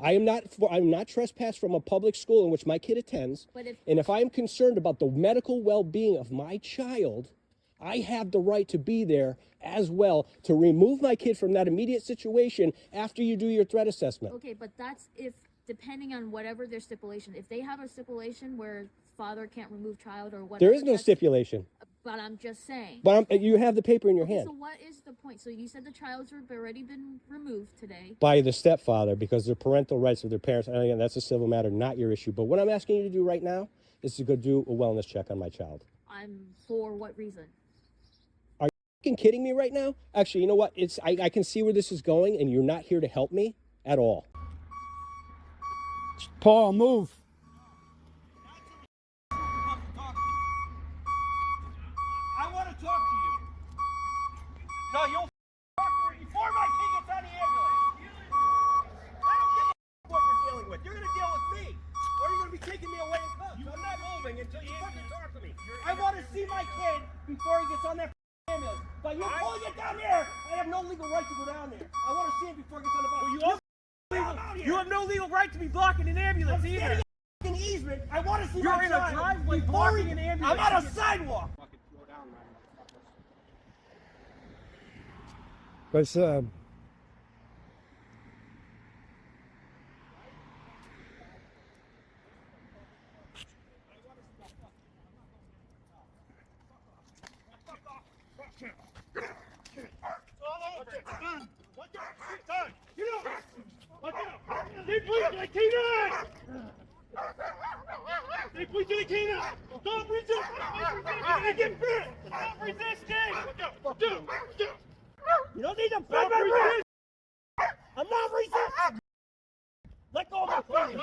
I'm not trespassed from a public school in which my kid attends. And if I'm concerned about the medical well-being of my child, I have the right to be there as well to remove my kid from that immediate situation after you do your threat assessment. Okay, but that's if, depending on whatever their stipulation. If they have a stipulation where father can't remove child or whatever. There is no stipulation. But I'm just saying. But you have the paper in your hand. So what is the point? So you said the child's already been removed today. By the stepfather, because their parental rights of their parents. And again, that's a civil matter, not your issue. But what I'm asking you to do right now is to go do a wellness check on my child. For what reason? Are you fucking kidding me right now? Actually, you know what? I can see where this is going, and you're not here to help me at all. Paul, move. No, you'll talk to me before my kid gets on the ambulance. I don't give a what you're dealing with. You're going to deal with me. Or you're going to be taking me away in cuffs. I'm not moving until you fucking talk to me. I want to see my kid before he gets on that ambulance. But you're pulling it down there. I have no legal right to go down there. I want to see him before he gets on the bus. Well, you have no legal right to be blocking an ambulance either. In easement. I want to see my child. You're in a driveway blocking an ambulance. I'm on a sidewalk. What's You don't need to bend my wrist! I'm not resisting! Let go of my phone!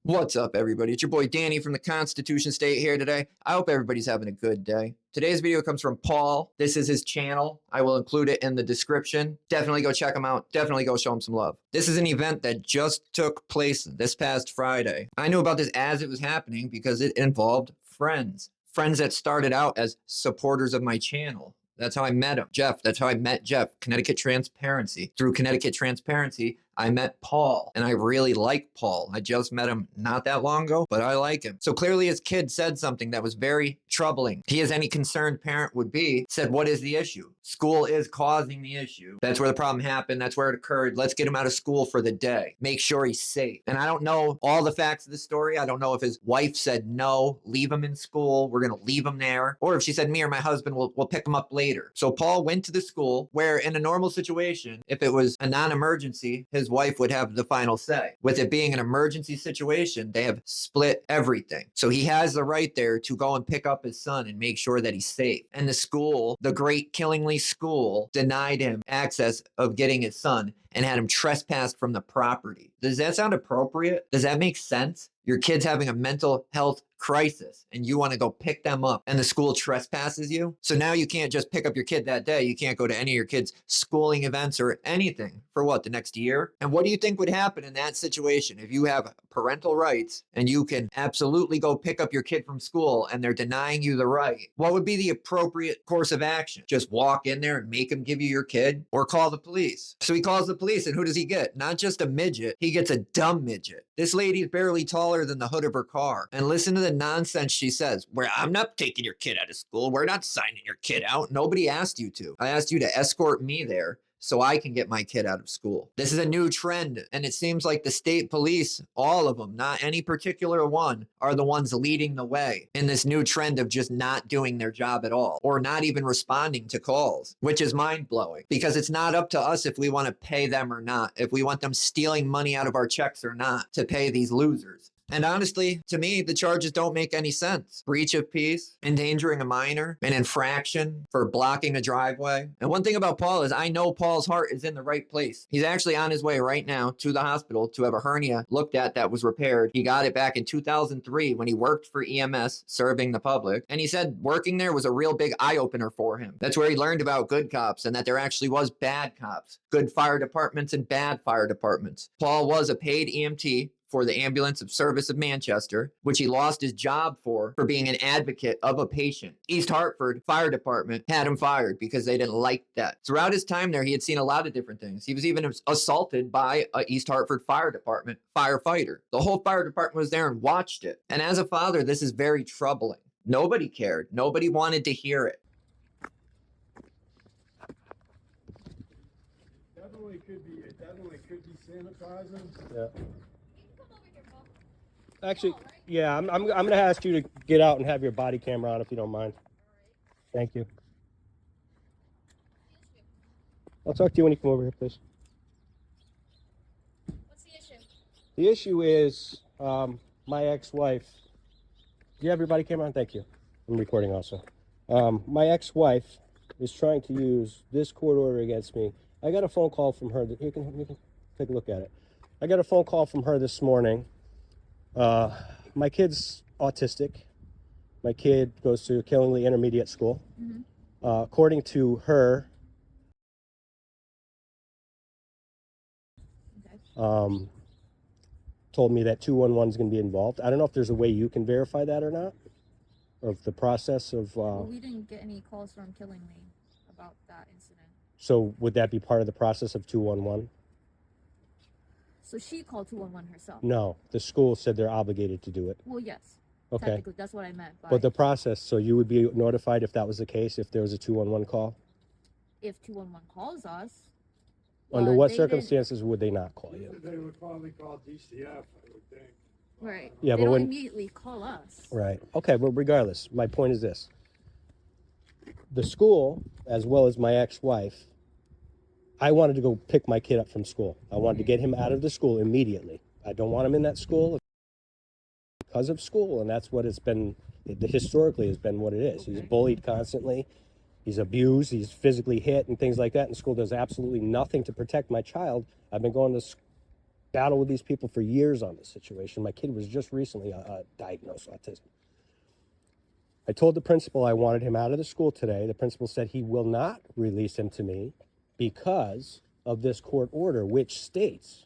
What's up, everybody? It's your boy Danny from the Constitution State here today. I hope everybody's having a good day. Today's video comes from Paul. This is his channel. I will include it in the description. Definitely go check him out. Definitely go show him some love. This is an event that just took place this past Friday. I knew about this as it was happening because it involved friends. Friends that started out as supporters of my channel. That's how I met him. Jeff, that's how I met Jeff. Connecticut Transparency. Through Connecticut Transparency, I met Paul, and I really like Paul. I just met him not that long ago, but I like him. So clearly his kid said something that was very troubling. He, as any concerned parent would be, said, what is the issue? School is causing the issue. That's where the problem happened. That's where it occurred. Let's get him out of school for the day. Make sure he's safe. And I don't know all the facts of the story. I don't know if his wife said, no, leave him in school. We're going to leave him there. Or if she said, me or my husband will pick him up later. So Paul went to the school where in a normal situation, if it was a non-emergency, his wife would have the final say. With it being an emergency situation, they have split everything. So he has the right there to go and pick up his son and make sure that he's safe. And the school, the Great Killingly School, denied him access of getting his son and had him trespassed from the property. Does that sound appropriate? Does that make sense? Your kid's having a mental health crisis and you want to go pick them up and the school trespasses you. So now you can't just pick up your kid that day. You can't go to any of your kids' schooling events or anything for what, the next year? And what do you think would happen in that situation if you have parental rights and you can absolutely go pick up your kid from school and they're denying you the right? What would be the appropriate course of action? Just walk in there and make them give you your kid or call the police? So he calls the police and who does he get? Not just a midget, he gets a dumb midget. This lady's barely taller than the hood of her car. And listen to the nonsense she says, where I'm not taking your kid out of school. We're not signing your kid out. Nobody asked you to. I asked you to escort me there so I can get my kid out of school. This is a new trend, and it seems like the state police, all of them, not any particular one, are the ones leading the way in this new trend of just not doing their job at all, or not even responding to calls, which is mind-blowing, because it's not up to us if we want to pay them or not, if we want them stealing money out of our checks or not to pay these losers. And honestly, to me, the charges don't make any sense. Breach of peace, endangering a minor, an infraction for blocking a driveway. And one thing about Paul is I know Paul's heart is in the right place. He's actually on his way right now to the hospital to have a hernia looked at that was repaired. He got it back in 2003 when he worked for EMS, serving the public. And he said working there was a real big eye-opener for him. That's where he learned about good cops and that there actually was bad cops, good fire departments and bad fire departments. Paul was a paid EMT for the Ambulance of Service of Manchester, which he lost his job for being an advocate of a patient. East Hartford Fire Department had him fired because they didn't like that. Throughout his time there, he had seen a lot of different things. He was even assaulted by a East Hartford Fire Department firefighter. The whole fire department was there and watched it. And as a father, this is very troubling. Nobody cared. Nobody wanted to hear it. It definitely could be sanitizing. Yeah. Actually, yeah, I'm going to ask you to get out and have your body camera on if you don't mind. Thank you. I'll talk to you when you come over here, please. What's the issue? The issue is my ex-wife. Do you have your body camera on? Thank you. I'm recording also. My ex-wife is trying to use this court order against me. I got a phone call from her. You can take a look at it. I got a phone call from her this morning. My kid's autistic. My kid goes to Killingly Intermediate School. Mm-hmm. According to her, Okay. told me that 211 is going to be involved. I don't know if there's a way you can verify that or not, of the process of. Well, we didn't get any calls from Killingly about that incident. So would that be part of the process of 211? So she called 211 herself. No, the school said they're obligated to do it. Well, yes. Okay. Technically, that's what I meant. But the process, so you would be notified if that was the case, if there was a 211 call? if 211 calls us. Under what they didn't- circumstances would they not call you? They would probably call DCF, I would think. Right. Yeah, they but don't when- immediately call us. Right. Okay, but regardless, my point is this. The school, as well as my ex-wife, I wanted to go pick my kid up from school. I wanted to get him out of the school immediately. I don't want him in that school because of school, and that's what it's been, historically has been what it is. He's bullied constantly. He's abused. He's physically hit and things like that, and school does absolutely nothing to protect my child. I've been going to battle with these people for years on this situation. My kid was just recently diagnosed autism. I told the principal I wanted him out of the school today. The principal said he will not release him to me because of this court order, which states,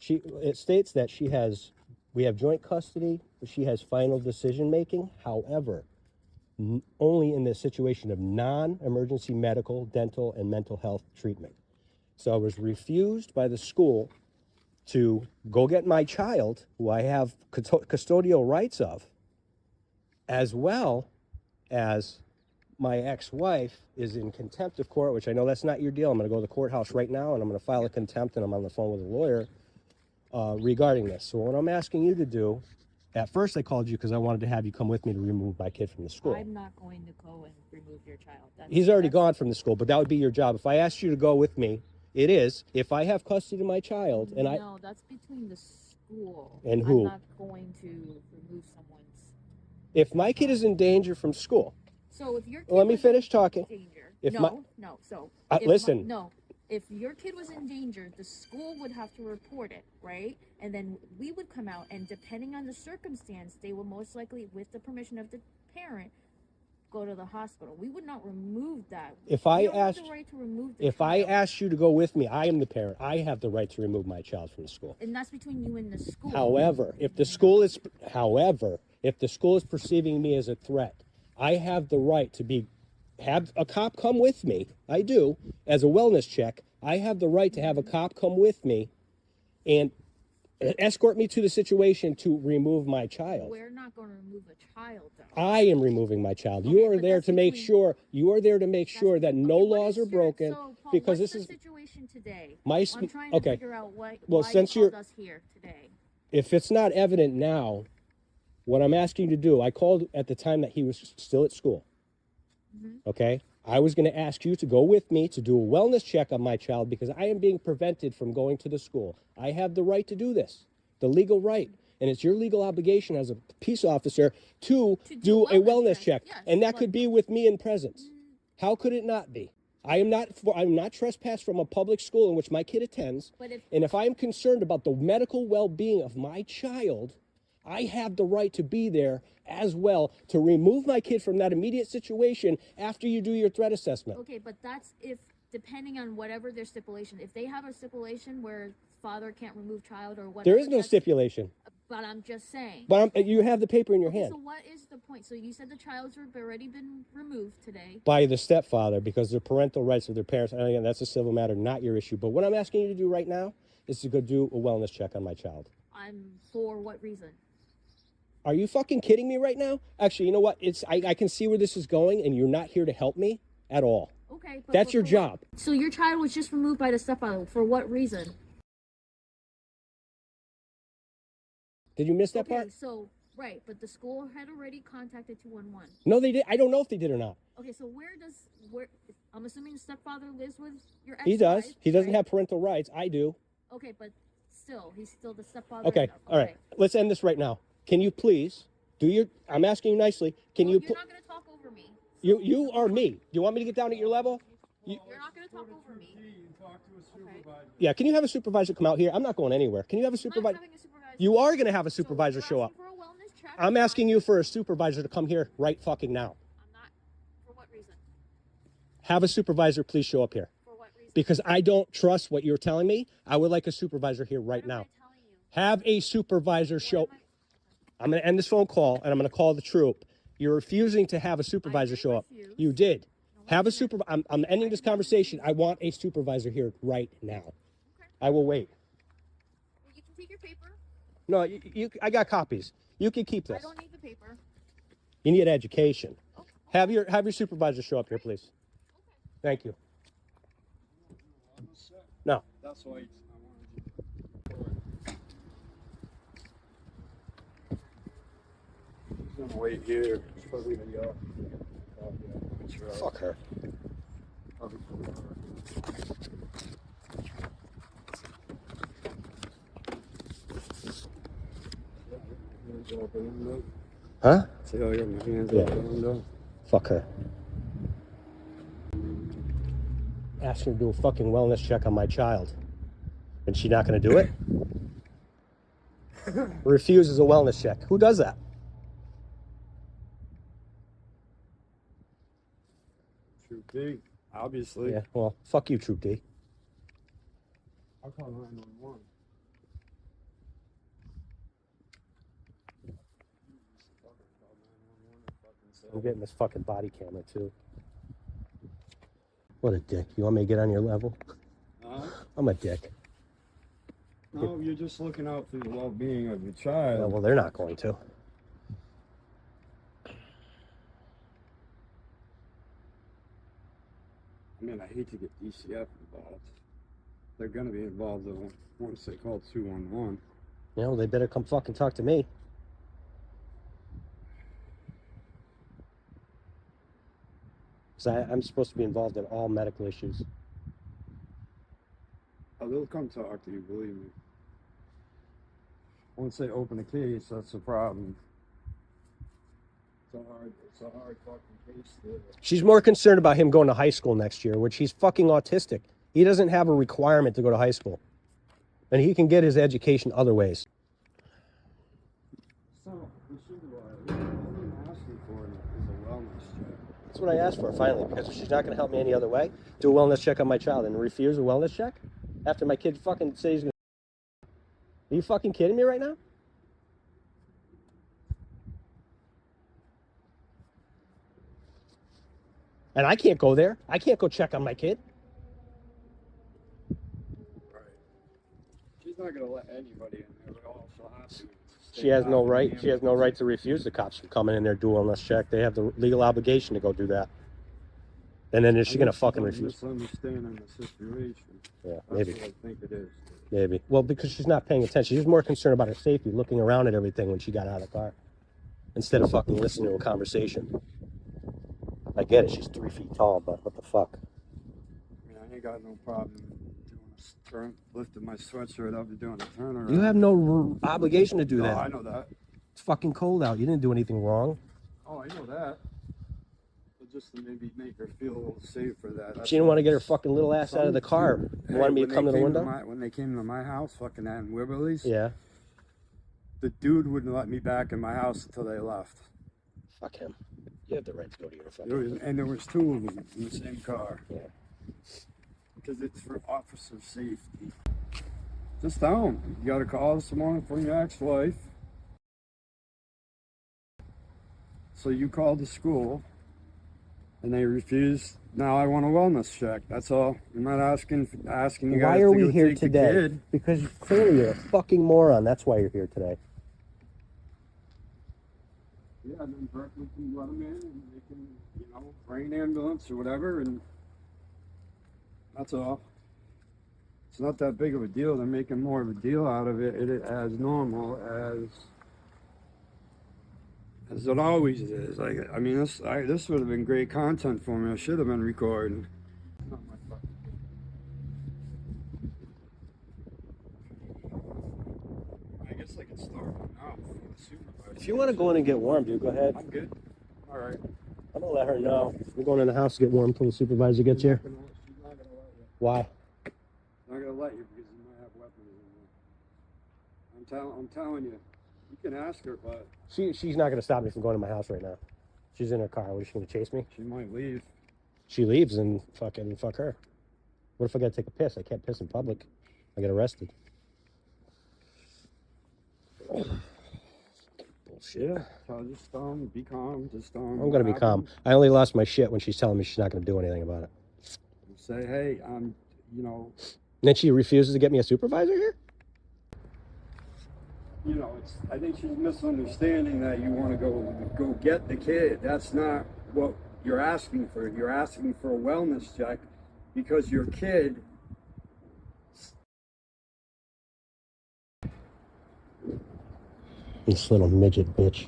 it states that we have joint custody, she has final decision making. However, only in the situation of non-emergency medical, dental, and mental health treatment. So I was refused by the school to go get my child, who I have custodial rights of, as well as my ex-wife is in contempt of court, which I know that's not your deal. I'm going to go to the courthouse right now, and I'm going to file a contempt, and I'm on the phone with a lawyer regarding this. So what I'm asking you to do, at first I called you because I wanted to have you come with me to remove my kid from the school. I'm not going to go and remove your child. He's already gone from the school, but that would be your job. If I asked you to go with me, it is. If I have custody of my child, and No, that's between the school. And who? I'm not going to remove someone's. if my kid is in danger from school, So if your kid let me was finish in talking. danger, If no, my- no. So listen. if your kid was in danger, the school would have to report it, right? And then we would come out, and depending on the circumstance, they will most likely, with the permission of the parent, go to the hospital. We would not remove that. If I We don't have asked- the right to remove the If I child. asked you to go with me, I am the parent. I have the right to remove my child from the school. And that's between you and the school. However, if the school is perceiving me as a threat, I have the right to have a cop come with me. I do, as a wellness check. I have the right to have a cop come with me and escort me to the situation to remove my child. We're not going to remove a child, though. I am removing my child. Okay, You are but there that's to make between- sure. You are there to make sure that no Okay, what laws is are your- broken, so, Paul, because what's this is the situation today. my. I'm trying to Okay, figure out why since you you're- called us here today. if it's not evident now, what I'm asking you to do, I called at the time that he was still at school. Okay? I was going to ask you to go with me to do a wellness check on my child because I am being prevented from going to the school. I have the right to do this, the legal right. And it's your legal obligation as a peace officer to do a wellness check. Yes, And that but- could be with me in presence. How could it not be? I'm not trespassed from a public school in which my kid attends. But if And if I'm concerned about the medical well-being of my child, I have the right to be there as well to remove my kid from that immediate situation after you do your threat assessment. okay, but that's if depending on whatever their stipulation. If they have a stipulation where father can't remove child or what. There is no stipulation. But I'm just saying. But you have the paper in your Okay, hand. so what is the point? So you said the child's already been removed today. By the stepfather, because their parental rights of their parents. And again, that's a civil matter, not your issue. But what I'm asking you to do right now is to go do a wellness check on my child. For what reason? Are you fucking kidding me right now? Actually, you know what? I can see where this is going, and you're not here to help me at all. Okay, but that's your job. So your child was just removed by the stepfather. For what reason? Did you miss that part? So, right, but the school had already contacted 211. No, they did. I don't know if they did or not. Okay, so where, I'm assuming the stepfather lives with your ex. He does. He doesn't have parental rights. I do. Okay, but still, he's still the stepfather. Okay, all right. Let's end this right now. Can you please do your, I'm asking you nicely, can you... You're not going to talk over me. You are me. Do you want me to get down at your level? You're not going to talk over me. Yeah, can you have a supervisor come out here? I'm not going anywhere. Can you have a supervisor? You are going to have a supervisor show up. I'm asking you for a supervisor to come here right fucking now. I'm not. For what reason? Have a supervisor please show up here. For what reason? Because I don't trust what you're telling me. I would like a supervisor here right now. Have a supervisor show. I'm going to end this phone call, and I'm going to call the troop. You're refusing to have a supervisor show up. You did. Have a supervisor. I'm ending this conversation. I want a supervisor here right now. Okay. I will wait. Well, you can take your paper. No, I got copies. You can keep this. I don't need the paper. You need education. Okay. Have your supervisor show up here, please. Okay. Thank you. No. That's why I wanted you. He's gonna wait here. He's probably gonna go. Fuck her. Huh? See how I got my hands Yeah. out the window? Fuck her. Ask her to do a fucking wellness check on my child. And she's not going to do it? Refuses a wellness check. Who does that? Troop D, obviously. Yeah, well, fuck you, Troop D. I'll call 911. I'm getting this fucking body camera, too. What a dick. You want me to get on your level? I'm a dick. No, you're just looking out for the well-being of your child. Well, they're not going to. I mean, I hate to get DCF involved. They're gonna be involved once they call 211. You know, they better come fucking talk to me. Because I'm supposed to be involved in all medical issues. Oh, they'll come talk to you, believe me. Once they open a case, that's the problem. It's a hard fucking case to... She's more concerned about him going to high school next year, which he's fucking autistic. He doesn't have a requirement to go to high school. And he can get his education other ways. So, the supervisor, all I'm asking for is a wellness check. That's what I asked for, finally, because if she's not going to help me any other way, do a wellness check on my child and refuse a wellness check? After my kid fucking says he's going to... Are you fucking kidding me right now? And I can't go there. I can't go check on my kid. Right. She's not gonna let anybody in there at all. She'll have to. She has no right. She has no right to refuse the cops from coming in there, do a wellness check. They have the legal obligation to go do that. And then is she gonna fucking refuse? Misunderstanding the situation. Yeah, maybe. That's what I think it is. Maybe. Well, because she's not paying attention. She's more concerned about her safety, looking around at everything when she got out of the car, instead of fucking listening to a conversation. I get it. She's 3 feet tall, but what the fuck? I mean, I ain't got no problem doing a turn, lifting my sweatshirt up and doing a turnaround. You have no obligation to do that. Oh, I know that. It's fucking cold out. You didn't do anything wrong. Oh, I know that. But just to maybe make her feel a little safer that. She didn't want to get her fucking little ass out of the car. You wanted me to come to the window? When they came to my house, fucking that in Wibberley's, Yeah. the dude wouldn't let me back in my house until they left. Fuck him. You have the right to go to your fucking... And there was 2 of them in the same car. Yeah. Because it's for officer safety. Just tell them. You got to call someone from your ex-wife. So you called the school, and they refused. Now I want a wellness check. That's all. I'm not asking you guys Why are to we go here take the today? kid. Because clearly you're a fucking moron. That's why you're here today. Yeah, and then Berkeley can let them in, and they can, you know, bring an ambulance or whatever, and that's all. It's not that big of a deal. They're making more of a deal out of it as normal as it always is. Like, I mean, this would have been great content for me. I should have been recording. Not my fault. I guess I can start now for the supervisor. If you want to go in and get warm, dude, go ahead. I'm good. All right. I'm gonna let her know. We're going in the house to get warm until the supervisor gets here. She's not gonna let you. Why? Not gonna let you because you might have weapons in there. I'm telling you. You can ask her, but She's not gonna stop me from going to my house right now. She's in her car. What, is she gonna chase me? she might leave. She leaves and fuck her. What if I gotta take a piss? I can't piss in public. I get arrested. Bullshit. Yeah. So just be calm. Just I'm gonna be calm. I only lost my shit when she's telling me she's not gonna do anything about it. Say, hey, you know. And then she refuses to get me a supervisor here? You know, I think she's misunderstanding that you want to go get the kid. That's not what you're asking for. You're asking for a wellness check because your kid. This little midget bitch.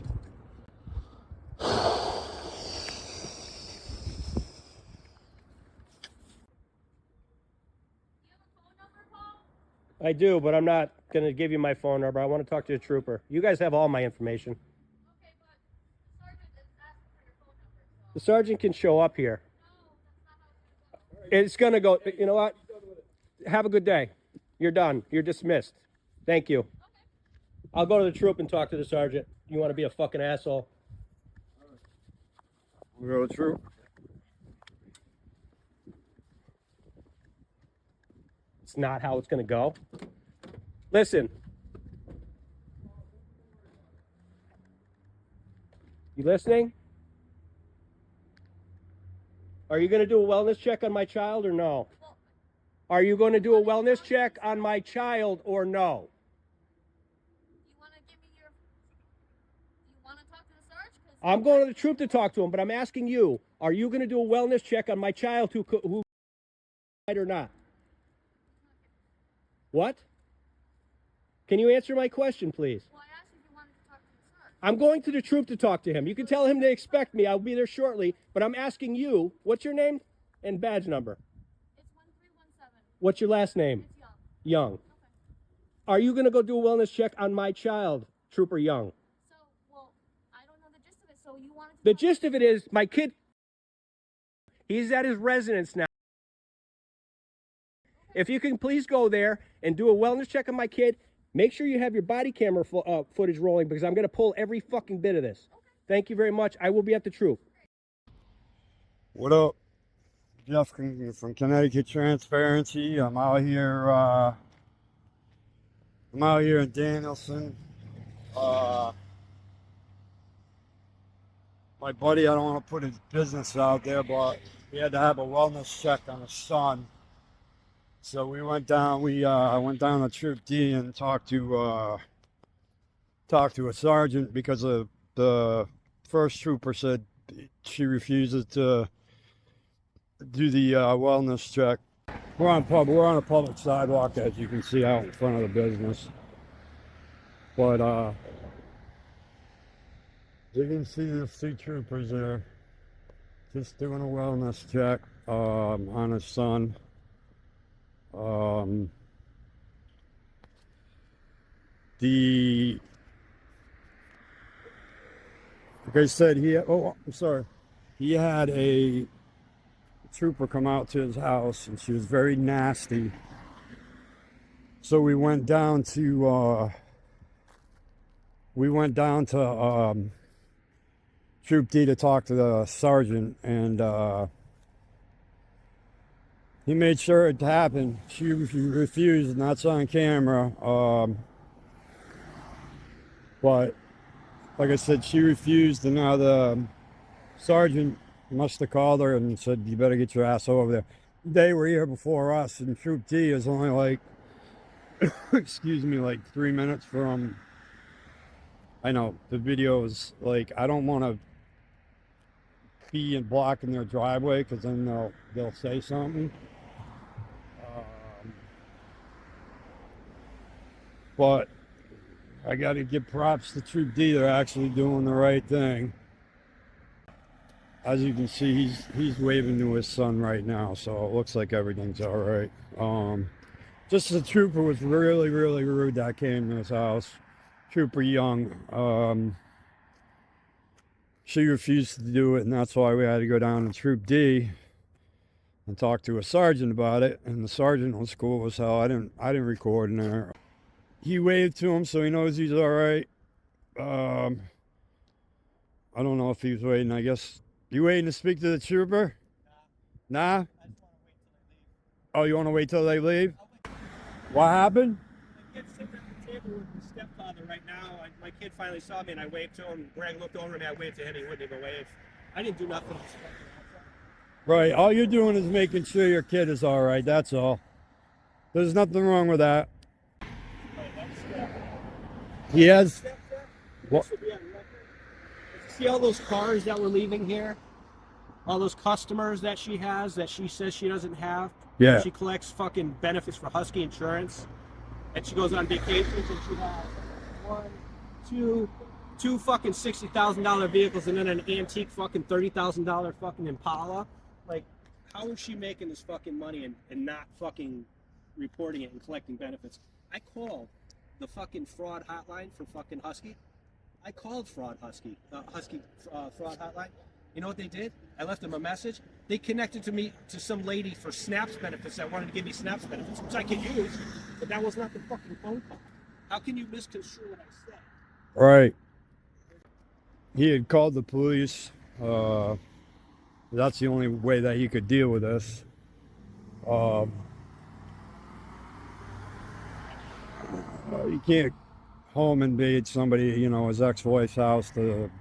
I do, but I'm not going to give you my phone number. I want to talk to a trooper. You guys have all my information. Okay, but the sergeant is asking for your phone number. The sergeant can show up here. No, that's not how it's going to go. It's going to go. You know what? Have a good day. You're done. You're dismissed. Thank you. I'll go to the troop and talk to the sergeant. You want to be a fucking asshole? We'll go through. It's not how it's going to go. Listen. You listening? Are you going to do a wellness check on my child or no? Are you going to do a wellness check on my child or no? You want to give me your... You want to talk to the sergeant? I'm going to the troop to talk to him, but I'm asking you, are you going to do a wellness check on my child who or not? What? Can you answer my question, please? Well, I asked if you wanted to talk to the sergeant. I'm going to the troop to talk to him. You can tell him to expect me. I'll be there shortly, but I'm asking you, what's your name and badge number? It's 1317. What's your last name? It's Young. Young. Okay. Are you going to go do a wellness check on my child, Trooper Young? So, well, I don't know the gist of it, so you wanted to... The gist of it is my kid, he's at his residence now. If you can please go there and do a wellness check on my kid, make sure you have your body camera footage rolling because I'm going to pull every fucking bit of this. Okay. Thank you very much. I will be at the troop. What up? Jeff from Connecticut Transparency. I'm out here in Danielson. My buddy, I don't want to put his business out there, but he had to have a wellness check on his son. So we went down. I went down to Troop D and talked to a sergeant because the first trooper said she refuses to do the wellness check. We're on a public sidewalk, as you can see out in front of the business. But you can see the two troopers there, just doing a wellness check on his son. Like I said, he had a trooper come out to his house, and she was very nasty. So we went down to Troop D to talk to the sergeant, and He made sure it happened. She refused, and that's on camera. But like I said, she refused, and now the sergeant must have called her and said, "You better get your ass over there." They were here before us, and Troop D is only like, excuse me, like 3 minutes from. I know the video is like, I don't want to be in blocking their driveway because then they'll say something. But I got to give props to Troop D. They're actually doing the right thing. As you can see, he's waving to his son right now, so it looks like everything's all right. Just the trooper was really, really rude that came to his house. Trooper Young. She refused to do it, and that's why we had to go down to Troop D and talk to a sergeant about it. And the sergeant was cool as hell. I didn't record in there. He waved to him, so he knows he's all right. I don't know if he was waiting. I guess you waiting to speak to the trooper? Nah. Oh, you want to wait till they leave? What happened? My kid's sitting at the table with his stepfather right now. My kid finally saw me and I waved to him. Greg looked over at me, I waved to him, he wouldn't even wave. I didn't do nothing. Right, all you're doing is making sure your kid is all right, that's all. There's nothing wrong with that. He has... What? See all those cars that were leaving here? All those customers that she has that she says she doesn't have? Yeah. She collects fucking benefits for Husky Insurance. And she goes on vacations and she has two fucking $60,000 vehicles and then an antique fucking $30,000 fucking Impala. Like, how is she making this fucking money and not fucking reporting it and collecting benefits? I called the fucking fraud hotline for fucking Husky. I called fraud Husky fraud hotline. You know what they did? I left them a message. They connected to me to some lady for SNAPS benefits that wanted to give me SNAPS benefits, which I could use, but that was not the fucking phone call. How can you misconstrue what I said? Right. He had called the police. That's the only way that he could deal with this. You can't home invade somebody, you know, his ex-wife's house to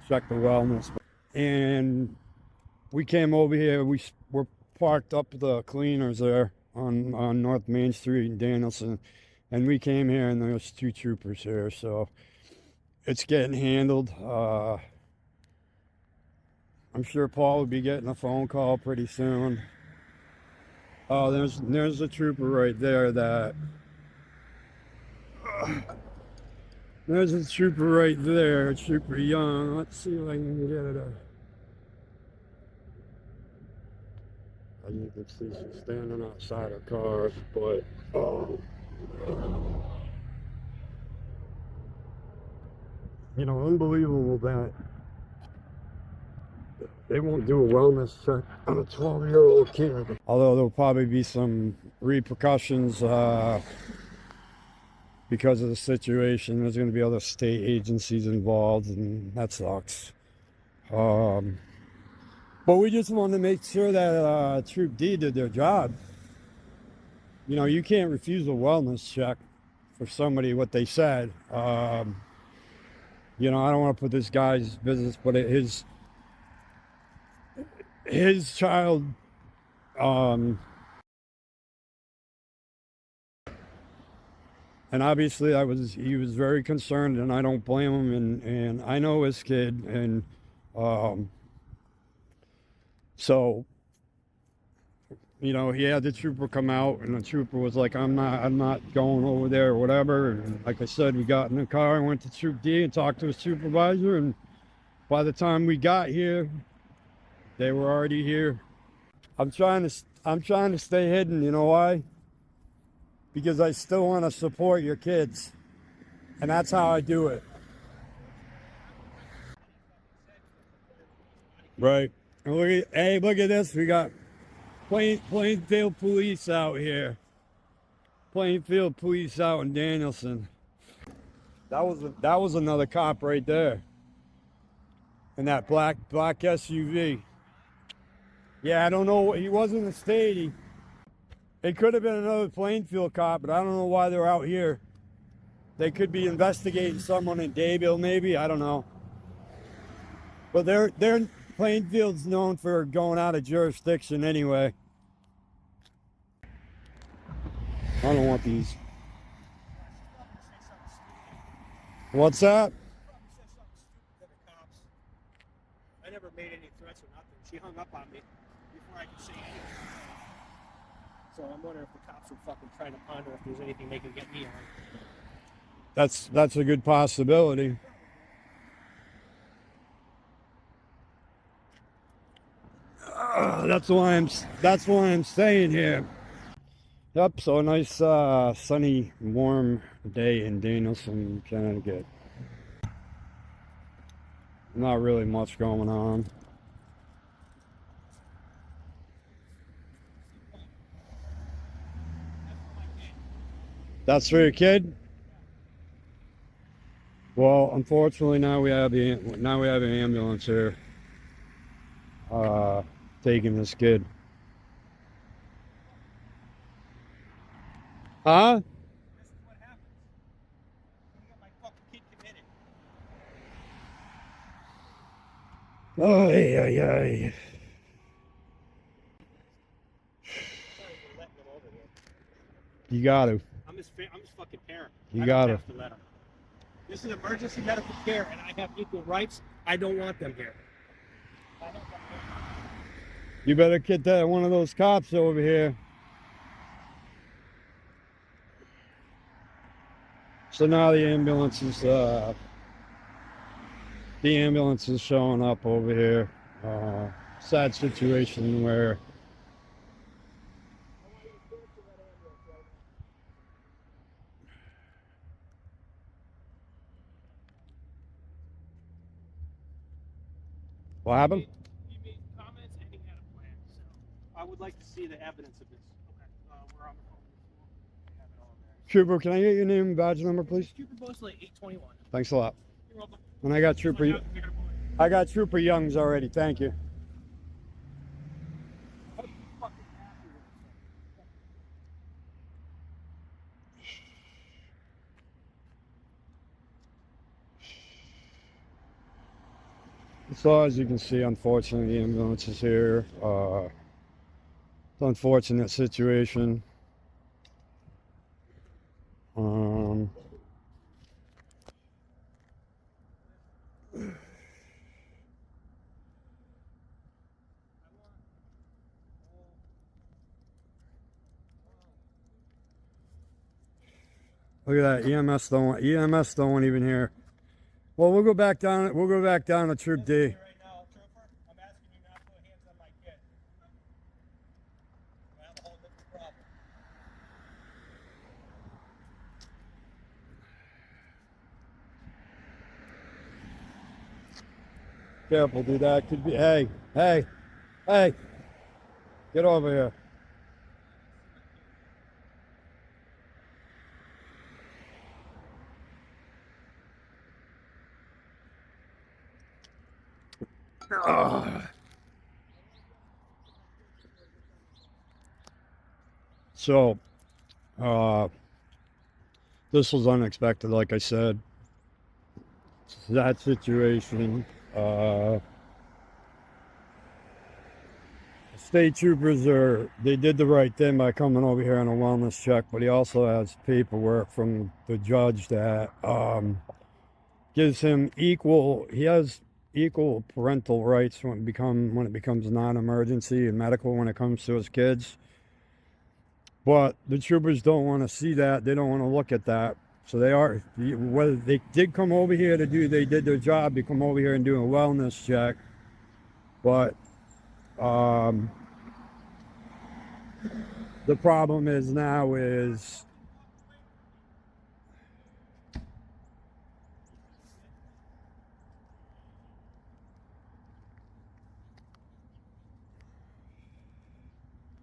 check the wellness. And we came over here, we're parked up the cleaners there on North Main Street in Danielson. And we came here and there's two troopers here, so it's getting handled. I'm sure Paul will be getting a phone call pretty soon. Oh, there's a trooper right there that... There's a trooper right there, Trooper Young. Let's see if I can get it. As you can see, she's standing outside her car, but you know, unbelievable that they won't do a wellness check on a 12-year-old kid. Although there'll probably be some repercussions because of the situation. There's going to be other state agencies involved, and that sucks. But we just wanted to make sure that Troop D did their job. You know, you can't refuse a wellness check for somebody, what they said. You know, I don't want to put this guy's business, but his child, and obviously he was very concerned, and I don't blame him, and I know his kid, and so, you know, he had the trooper come out, and the trooper was like, I'm not going over there or whatever. And like I said, we got in the car and went to Troop D and talked to his supervisor, and by the time we got here, they were already here. I'm trying to stay hidden, you know why? Because I still want to support your kids, and that's how I do it. Right. And look at this. We got Plainfield police out here. Plainfield police out in Danielson. That was another cop right there. In that black SUV. Yeah, I don't know. He wasn't a statey. It could have been another Plainfield cop, but I don't know why they're out here. They could be investigating someone in Dayville, maybe. I don't know. But they're Plainfield's known for going out of jurisdiction anyway. I don't want these. What's that? I never made any threats or nothing. She hung up on me before I could say anything. So I'm wondering if the cops are fucking trying to ponder if there's anything they can get me on. That's a good possibility. That's why I'm staying here. Yep, so a nice sunny, warm day in Danielson, Connecticut. Not really much going on. That's for your kid? Well, unfortunately, now we have an ambulance here, taking this kid. Huh? This is what happens. I'm gonna get my fucking kid committed. Oh, yeah. Sorry for letting him over here. You got to. I'm his fucking parent. You I got don't to. have to let him. This is emergency medical care, and I have equal rights. I don't want them here. I don't want them here. You better get that one of those cops over here. So now the ambulance is showing up over here. Sad situation where what happened? He made comments and he had a plan. So I would like to see the evidence of this. Okay, we're on the phone. We have it all there. Trooper, can I get your name and badge number, please? Trooper Bosley, 821. Thanks a lot. You're welcome. And I got Trooper Young's already. Thank you. So as you can see, unfortunately, the ambulance is here. It's an unfortunate situation. Look at that. EMS don't want even here. Well, we'll go back down. We'll go back down to Troop D. Right now, Trooper, I'm asking you not to put hands on my kid. I have a whole different problem. Careful, dude. That could be. Hey. Get over here. So, this was unexpected, like I said. That situation. State troopers they did the right thing by coming over here on a wellness check, but he also has paperwork from the judge that gives him equal parental rights when it becomes non-emergency and medical when it comes to his kids. But the troopers don't want to see that. They don't want to look at that. So whether they did come over here they did their job to come over here and do a wellness check. But the problem is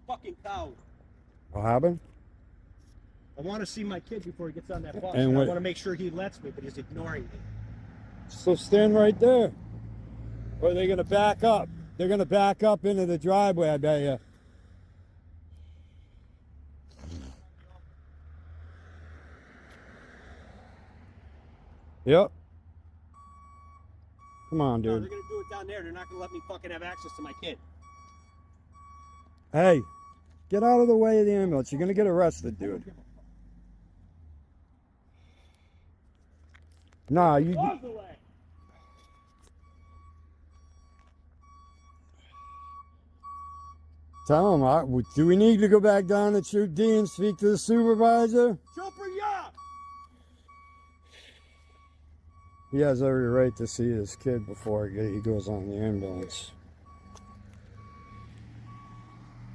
Fucking cow. what happened? I want to see my kid before he gets on that bus. And I what- want to make sure he lets me, but he's ignoring me. So stand right there. Or are they going to back up? They're going to back up into the driveway, I bet you. Yep. Come on, No, dude. they're gonna do it down there. They're not gonna let me fucking have access to my kid. Hey, get out of the way of the ambulance. You're gonna get arrested, dude. Nah, you. Dogs away. Tell him. Do we need to go back down to Troop D and speak to the supervisor? Trooper, yeah. He has every right to see his kid before he goes on the ambulance.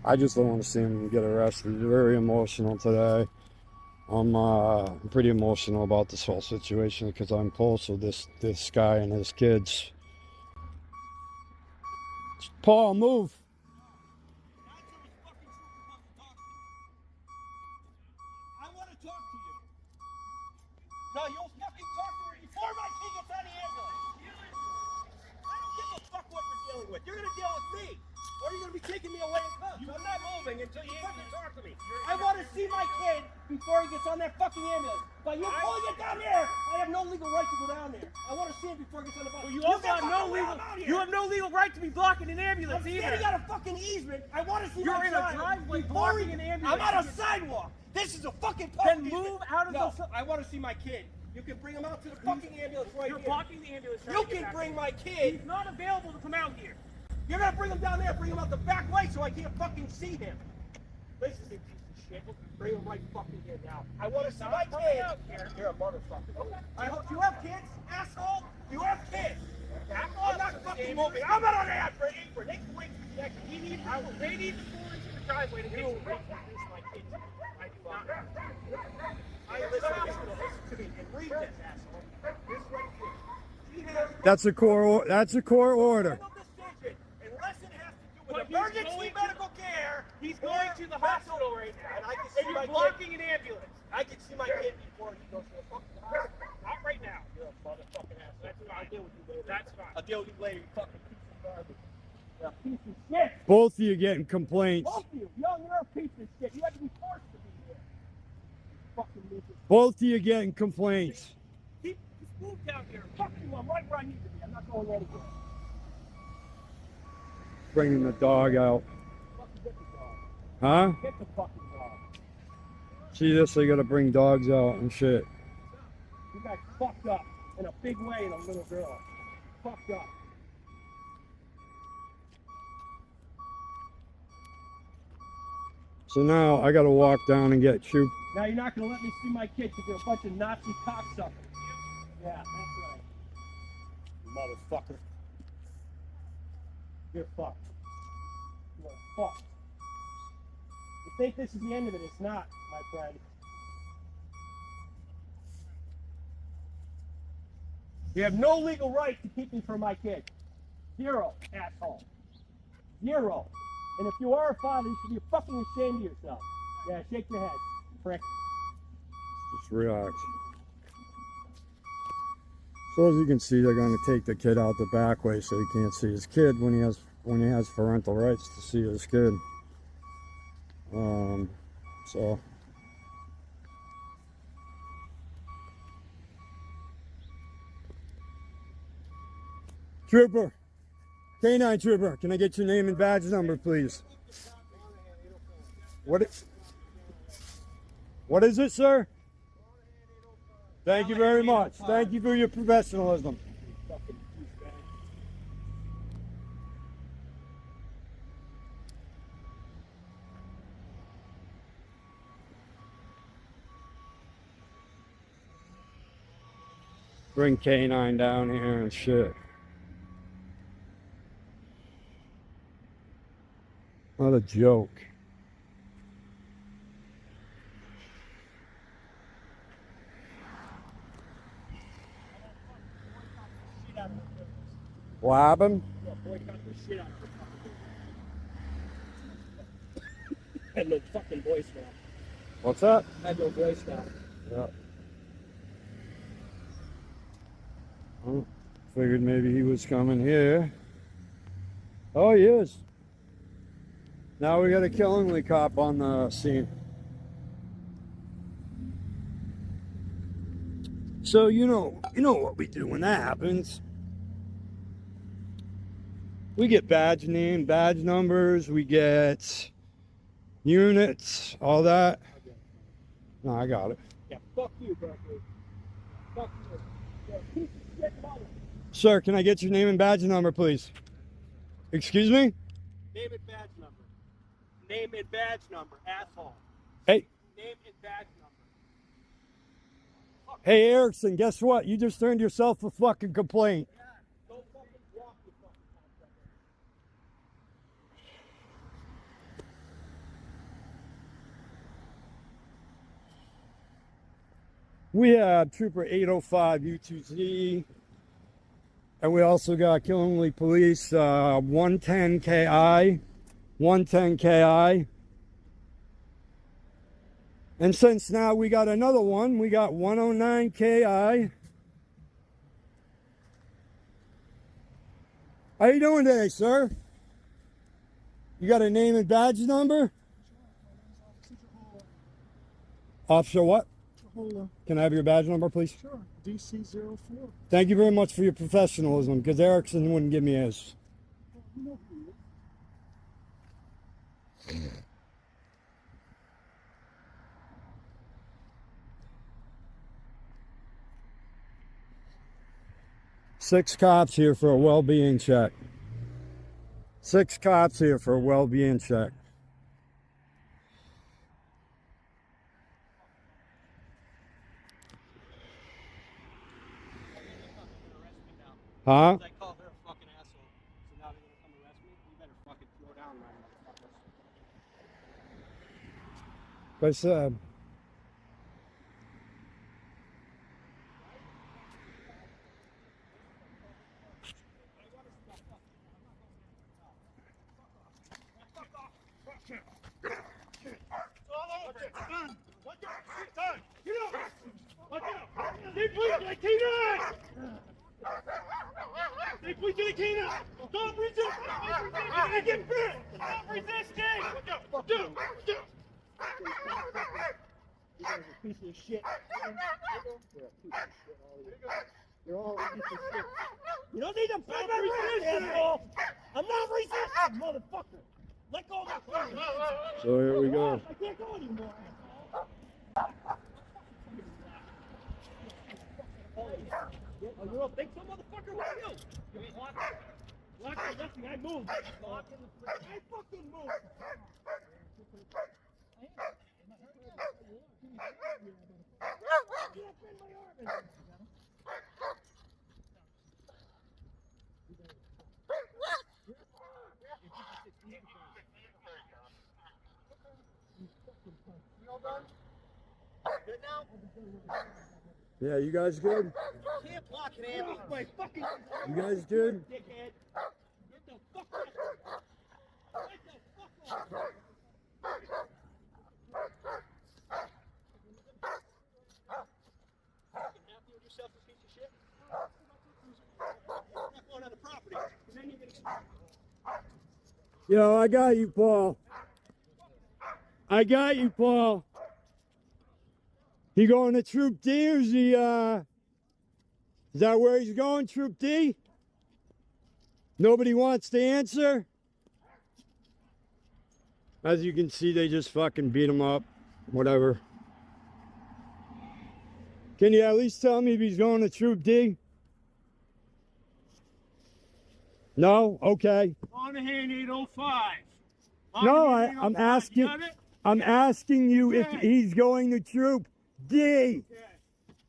I just don't want to see him get arrested. He's very emotional today. I'm pretty emotional about this whole situation because I'm close with this guy and his kids. Paul, move. I want to talk to you. No, you'll fucking talk to her before my kid gets on the ambulance. I don't give a fuck what you're dealing with. You're gonna deal with me, or you're gonna be taking me away in cuffs. I'm not moving until you fucking talk to me. I want to see my kid before he gets on that fucking ambulance. But you're pulling it down there. I have no legal right to go down there. I want to see him before he gets on the bus. Well, you also have no legal. You have no legal right to be blocking an ambulance I'm either. standing on a fucking easement. I want to see You're my in a child driveway before blocking he- an ambulance. I'm on a sidewalk. This is a fucking public Then easement. move out of No, the. I want to see my kid. You can bring him out to the fucking ambulance right You're here. blocking the ambulance. trying You to get can back bring in. my kid. He's not available to come out here. You're gonna bring him down there, bring him out the back way so I can't fucking see him. This is a piece of shit. Bring him right fucking here now. I want to see my kid. You're a motherfucker. Okay. I hope you have kids, asshole. You have kids. I'm not fucking moving. I'm not on that apron. They can wait for me. They need to pull into the driveway to get you. My kids. I do not. I listen to me and read this, asshole. This right here. She has That's a court. That's a court order. final decision. Unless it has to do with But he's emergency going to- medical care. He's going to the hospital right now, And I can see and my you're kid. blocking an ambulance. I can see my kid before he goes to the fucking hospital. Not right now. You're a motherfucking asshole. That's fine. I'll deal with you later. That's fine. I'll deal with you later, you fucking piece of garbage. You're a piece of shit. Both of you getting complaints. Both of you. You're a piece of shit. You had to be forced to be here. Fucking loser. Both of you getting complaints. Just move down here. Fuck you. I'm right where I need to be. I'm not going anywhere. Bringing the dog out. Fucking get the dog. Huh? Get the fucking dog. See this? They gotta bring dogs out and shit. You guys fucked up in a big way in a little girl. Fucked up. So now I gotta walk down and get Troop. Now you're not gonna let me see my kid because you're a bunch of Nazi cocksuckers. Yeah, that's right. Motherfucker. You're fucked. You're fucked. You think this is the end of it? It's not, my friend. You have no legal right to keep me from my kid. Zero, asshole. Zero. And if you are a father, you should be fucking ashamed of yourself. Yeah, shake your head, prick. Just relax. So as you can see, they're gonna take the kid out the back way so he can't see his kid when he has parental rights to see his kid. So Trooper, K9 Trooper, can I get your name and badge number, please? What is it, sir? Thank you very much. Thank you for your professionalism. Bring K9 down here and shit. What a joke. What happened? Had no fucking voice now. What's that? Had no voice now. Yeah. Well, figured maybe he was coming here. Oh, he is. Now we got a Killingly cop on the scene. So you know what we do when that happens. We get badge name, badge numbers, we get units, all that. No, I got it. Yeah, fuck you, bro. Fuck you. Yeah, piece of shit mother. Sir, can I get your name and badge number, please? Excuse me? Name and badge number. Name and badge number, asshole. Hey. Name and badge number. Hey, Erickson, guess what? You just earned yourself a fucking complaint. Yeah, don't fucking walk, you fucking cocksucker. We have Trooper 805 U2Z. And we also got Killingly Police 110 KI. 110 KI. And since now we got another one, we got 109 KI. How you doing today, sir? You got a name and badge number? Officer what? Can I have your badge number, please? Sure. DC04. Thank you very much for your professionalism, because Erickson wouldn't give me his. Six cops here for a well-being check. 6 cops here for a well-being check. Huh? I called her a fucking asshole. So now they're gonna come arrest me? You better fucking throw down my motherfuckers. Like I said. Stop resisting! Stop resisting! You guys are pieces of shit. You're all a piece of shit. You don't need to fight my resistance, asshole! I'm not resisting, motherfucker! Let go of my phone! So here we go. I can't go anymore, asshole! Oh, you don't think so, motherfucker? What are you? Lock the lefty, I moved. I fucking moved. Good now? Yeah, you guys good? Can't block an ambulance. My fucking You guys good? dickhead. Get the fuck off. Get the fuck off. Fucking happy with yourself, you piece of shit? You're not going on the property. And then you're gonna... Yo, I got you, Paul. I got you, Paul. He going to Troop D, or is he, is that where he's going, Troop D? Nobody wants to answer? As you can see, they just fucking beat him up. Whatever. Can you at least tell me if he's going to Troop D? No? Okay. On the hand 805. No, I'm asking. I'm asking you if he's going to Troop D.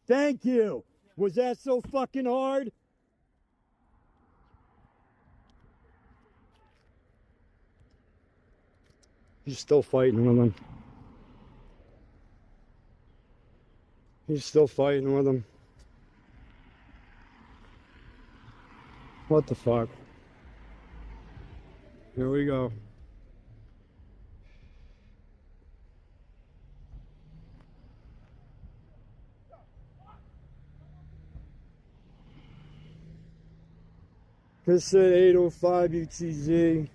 Thank you. Was that so fucking hard? He's still fighting with him. He's still fighting with him. What the fuck? Here we go. This said 805 UTZ.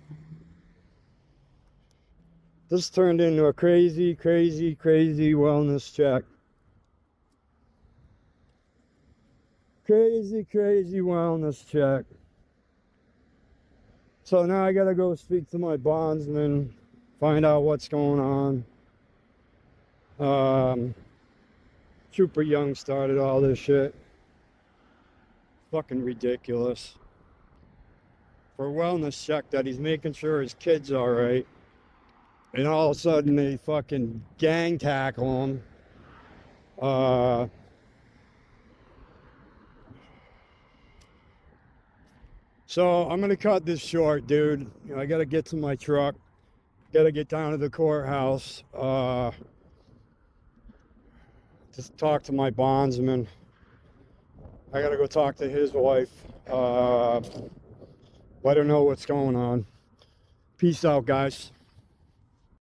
This turned into a crazy wellness check. Crazy, crazy wellness check. So now I gotta go speak to my bondsman, find out what's going on. Trooper Young started all this shit. Fucking ridiculous. For a wellness check that he's making sure his kid's alright. And all of a sudden they fucking gang tackle him. So I'm gonna cut this short, dude. You know, I gotta get to my truck. Gotta get down to the courthouse. Just talk to my bondsman. I gotta go talk to his wife. Let her know what's going on. Peace out, guys.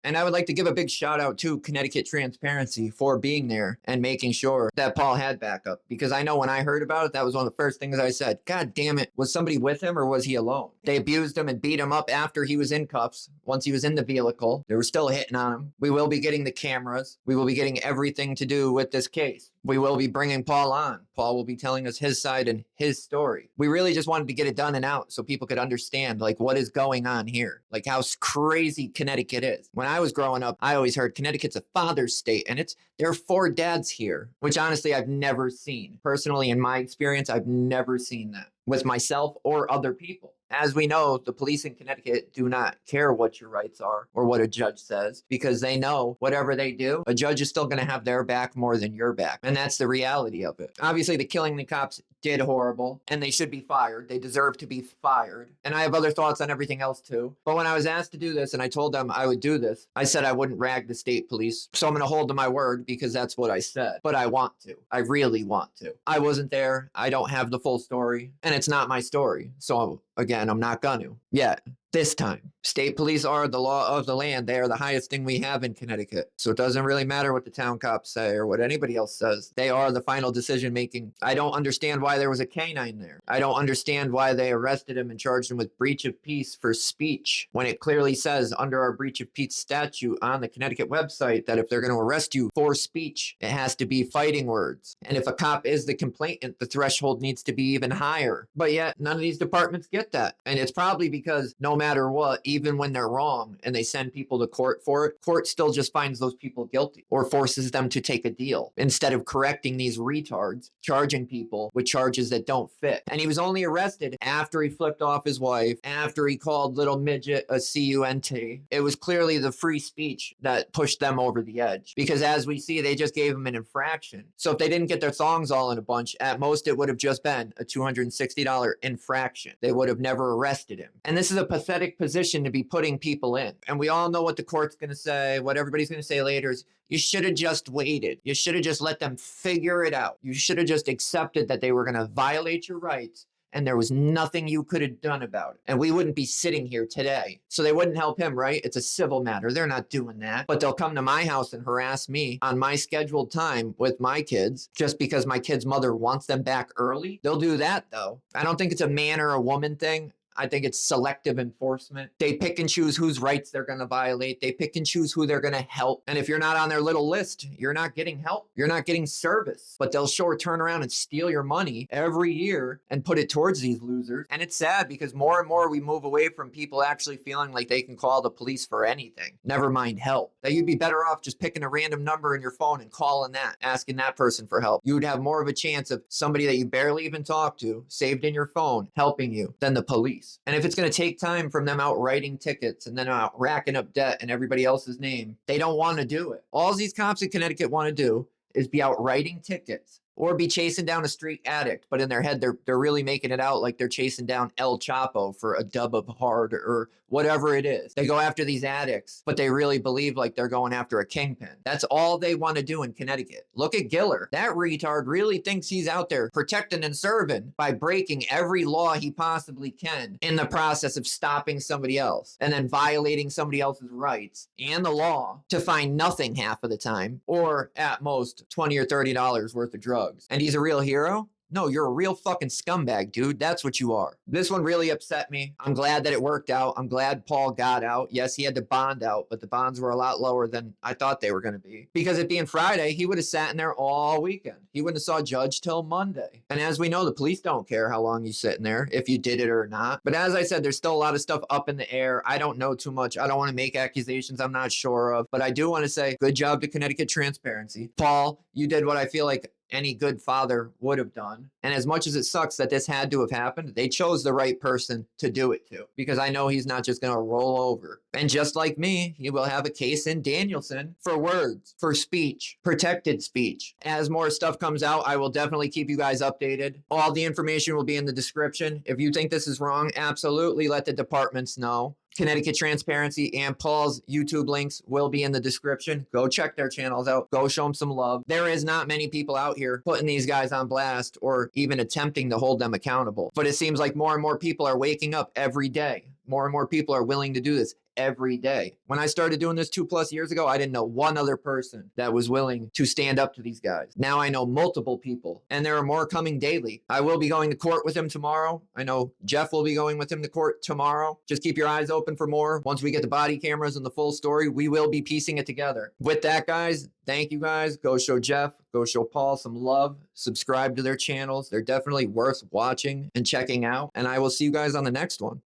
And I would like to give a big shout out to Connecticut Transparency for being there and making sure that Paul had backup. Because I know when I heard about it, that was one of the first things I said. God damn it. Was somebody with him or was he alone? They abused him and beat him up after he was in cuffs. Once he was in the vehicle, they were still hitting on him. We will be getting the cameras. We will be getting everything to do with this case. We will be bringing Paul on. Paul will be telling us his side and his story. We really just wanted to get it done and out so people could understand like what is going on here, like how crazy Connecticut is. When I was growing up, I always heard Connecticut's a father's state and there are 4 dads here, which honestly I've never seen. Personally, in my experience, I've never seen that with myself or other people. As we know, the police in Connecticut do not care what your rights are or what a judge says because they know whatever they do, a judge is still going to have their back more than your back. And that's the reality of it. Obviously, the killing the cops did horrible and they should be fired. They deserve to be fired. And I have other thoughts on everything else too. But when I was asked to do this and I told them I would do this, I said I wouldn't rag the state police. So I'm going to hold to my word because that's what I said. But I want to. I really want to. I wasn't there. I don't have the full story. And it's not my story. So again, I'm not going to yet. This time, state police are the law of the land. They are the highest thing we have in Connecticut. So it doesn't really matter what the town cops say or what anybody else says. They are the final decision making. I don't understand why there was a canine there. I don't understand why they arrested him and charged him with breach of peace for speech when it clearly says under our breach of peace statute on the Connecticut website that if they're going to arrest you for speech, it has to be fighting words. And if a cop is the complainant, the threshold needs to be even higher. But yet none of these departments get that. And it's probably because no matter what, even when they're wrong and they send people to court for it, court still just finds those people guilty or forces them to take a deal instead of correcting these retards, charging people with charges that don't fit. And he was only arrested after he flipped off his wife, after he called little midget a cunt. It was clearly the free speech that pushed them over the edge because as we see, they just gave him an infraction. So if they didn't get their thongs all in a bunch, at most it would have just been a $260 infraction. They would have never arrested him. And this is a pathetic position to be putting people in. And we all know what the court's going to say, what everybody's going to say later is, you should have just waited. You should have just let them figure it out. You should have just accepted that they were going to violate your rights and there was nothing you could have done about it. And we wouldn't be sitting here today. So they wouldn't help him, right? It's a civil matter. They're not doing that. But they'll come to my house and harass me on my scheduled time with my kids just because my kid's mother wants them back early. They'll do that though. I don't think it's a man or a woman thing. I think it's selective enforcement. They pick and choose whose rights they're going to violate. They pick and choose who they're going to help. And if you're not on their little list, you're not getting help. You're not getting service. But they'll sure turn around and steal your money every year and put it towards these losers. And it's sad because more and more we move away from people actually feeling like they can call the police for anything. Never mind help. That you'd be better off just picking a random number in your phone and calling that, asking that person for help. You would have more of a chance of somebody that you barely even talk to, saved in your phone, helping you than the police. And if it's going to take time from them out writing tickets and then out racking up debt in everybody else's name, they don't want to do it. All these cops in Connecticut want to do is be out writing tickets or be chasing down a street addict. But in their head, they're really making it out like they're chasing down El Chapo for a dub of hard or whatever it is. They go after these addicts, but they really believe like they're going after a kingpin. That's all they want to do in Connecticut. Look at Giller. That retard really thinks he's out there protecting and serving by breaking every law he possibly can in the process of stopping somebody else and then violating somebody else's rights and the law to find nothing half of the time or at most $20 or $30 worth of drugs. And he's a real hero? No, you're a real fucking scumbag, dude. That's what you are. This one really upset me. I'm glad that it worked out. I'm glad Paul got out. Yes, he had to bond out, but the bonds were a lot lower than I thought they were going to be. Because it being Friday, he would have sat in there all weekend. He wouldn't have saw Judge till Monday. And as we know, the police don't care how long you sit in there, if you did it or not. But as I said, there's still a lot of stuff up in the air. I don't know too much. I don't want to make accusations I'm not sure of. But I do want to say, good job to Connecticut Transparency. Paul, you did what I feel like any good father would have done. And as much as it sucks that this had to have happened, they chose the right person to do it to, because I know he's not just going to roll over. And just like me, he will have a case in Danielson for words, for speech, protected speech. As more stuff comes out, I will definitely keep you guys updated. All the information will be in the description. If you think this is wrong, absolutely let the departments know. Connecticut Transparency and Paul's YouTube links will be in the description. Go check their channels out. Go show them some love. There is not many people out here putting these guys on blast or even attempting to hold them accountable. But it seems like more and more people are waking up every day. More and more people are willing to do this every day. When I started doing this 2+ years ago, I didn't know one other person that was willing to stand up to these guys. Now I know multiple people, and there are more coming daily. I will be going to court with him tomorrow. I know Jeff will be going with him to court tomorrow. Just keep your eyes open for more. Once we get the body cameras and the full story, we will be piecing it together. With that, guys, thank you guys. Go show Jeff, go show Paul some love. Subscribe to their channels. They're definitely worth watching and checking out. And I will see you guys on the next one.